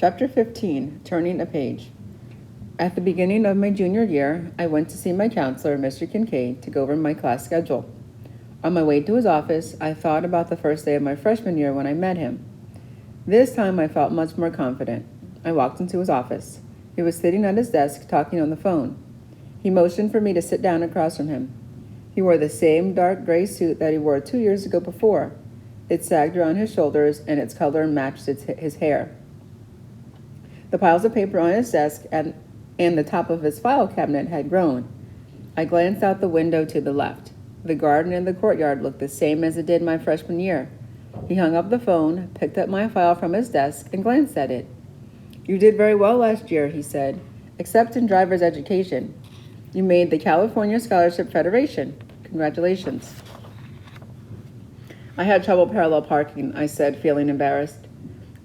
Chapter 15, Turning a Page. At the beginning of my junior year, I went to see my counselor, Mr. Kincaid, to go over my class schedule. On my way to his office, I thought about the first day of my freshman year when I met him. This time I felt much more confident. I walked into his office. He was sitting at his desk talking on the phone. He motioned for me to sit down across from him. He wore the same dark gray suit that he wore 2 years ago before. It sagged around his shoulders and its color matched his hair. The piles of paper on his desk and the top of his file cabinet had grown. I glanced out the window to the left. The garden in the courtyard looked the same as it did my freshman year. He hung up the phone, picked up my file from his desk, and glanced at it. "You did very well last year," he said, "except in driver's education. You made the California Scholarship Federation. Congratulations." I had trouble parallel parking, I said, feeling embarrassed.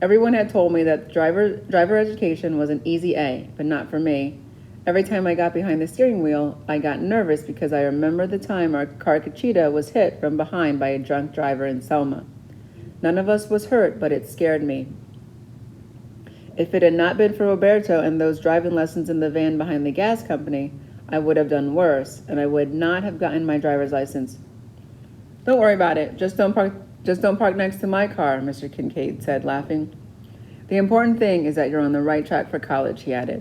Everyone had told me that driver education was an easy A, but not for me. Every time I got behind the steering wheel, I got nervous because I remembered the time our car Cachita was hit from behind by a drunk driver in Selma. None of us was hurt, but it scared me. If it had not been for Roberto and those driving lessons in the van behind the gas company, I would have done worse, and I would not have gotten my driver's license. "Don't worry about it. Just don't park next to my car," Mr. Kincaid said, laughing. "The important thing is that you're on the right track for college," he added.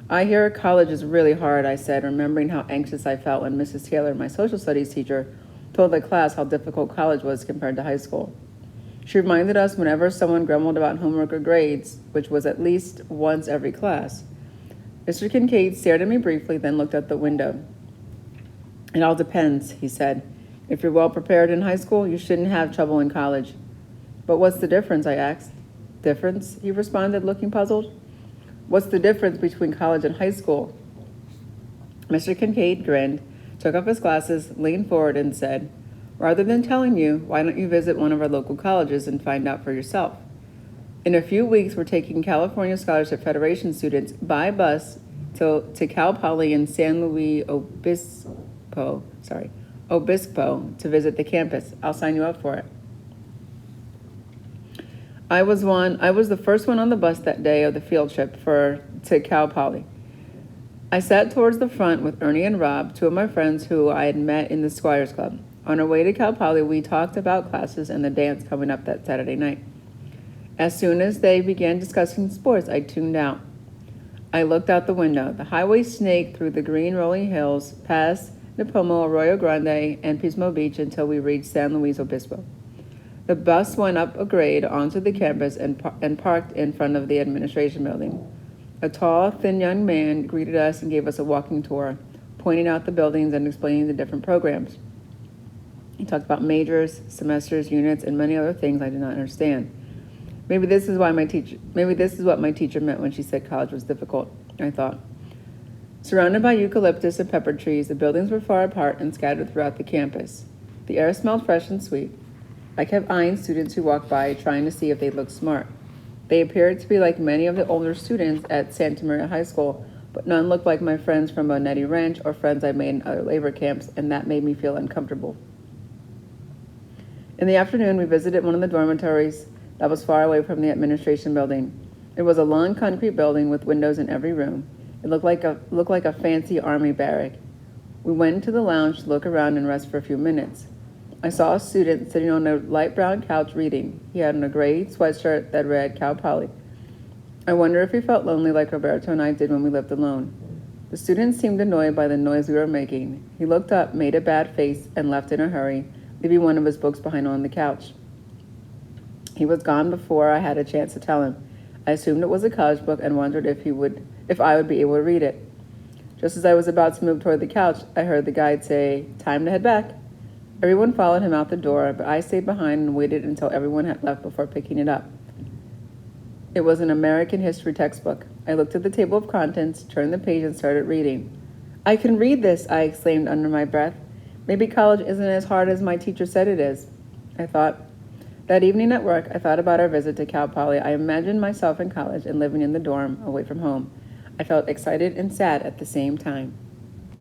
"I hear college is really hard," I said, remembering how anxious I felt when Mrs. Taylor, my social studies teacher, told the class how difficult college was compared to high school. She reminded us whenever someone grumbled about homework or grades, which was at least once every class. Mr. Kincaid stared at me briefly, then looked out the window. "It all depends," he said. "If you're well prepared in high school, you shouldn't have trouble in college." "But what's the difference?" I asked. "Difference?" he responded, looking puzzled. "What's the difference between college and high school?" Mr. Kincaid grinned, took off his glasses, leaned forward, and said, "Rather than telling you, why don't you visit one of our local colleges and find out for yourself? In a few weeks, we're taking California Scholarship Federation students by bus to Cal Poly in San Luis Obispo to visit the campus. I'll sign you up for it." I was the first one on the bus that day of the field trip to Cal Poly. I sat towards the front with Ernie and Rob, two of my friends who I had met in the Squires Club. On our way to Cal Poly, we talked about classes and the dance coming up that Saturday night. As soon as they began discussing sports, I tuned out. I looked out the window. The highway snaked through the green rolling hills, past Nipomo, Arroyo Grande, and Pismo Beach until we reached San Luis Obispo. The bus went up a grade onto the campus and parked in front of the administration building. A tall, thin young man greeted us and gave us a walking tour, pointing out the buildings and explaining the different programs. He talked about majors, semesters, units, and many other things I did not understand. Maybe this is what my teacher meant when she said college was difficult, I thought. Surrounded by eucalyptus and pepper trees, the buildings were far apart and scattered throughout the campus. The air smelled fresh and sweet. I kept eyeing students who walked by, trying to see if they looked smart. They appeared to be like many of the older students at Santa Maria High School, but none looked like my friends from Bonetti Ranch or friends I made in other labor camps, and that made me feel uncomfortable. In the afternoon, we visited one of the dormitories that was far away from the administration building. It was a long concrete building with windows in every room. It looked like a fancy army barrack. We went into the lounge to look around and rest for a few minutes. I saw a student sitting on a light brown couch reading. He had on a gray sweatshirt that read Cal Poly. I wonder if he felt lonely like Roberto and I did when we lived alone. The student seemed annoyed by the noise we were making. He looked up, made a bad face, and left in a hurry, leaving one of his books behind on the couch. He was gone before I had a chance to tell him. I assumed it was a college book and wondered if I would be able to read it. Just as I was about to move toward the couch, I heard the guide say, "Time to head back." Everyone followed him out the door, but I stayed behind and waited until everyone had left before picking it up. It was an American history textbook. I looked at the table of contents, turned the page, and started reading. "I can read this," I exclaimed under my breath. "Maybe college isn't as hard as my teacher said it is," I thought. That evening at work, I thought about our visit to Cal Poly. I imagined myself in college and living in the dorm, away from home. I felt excited and sad at the same time.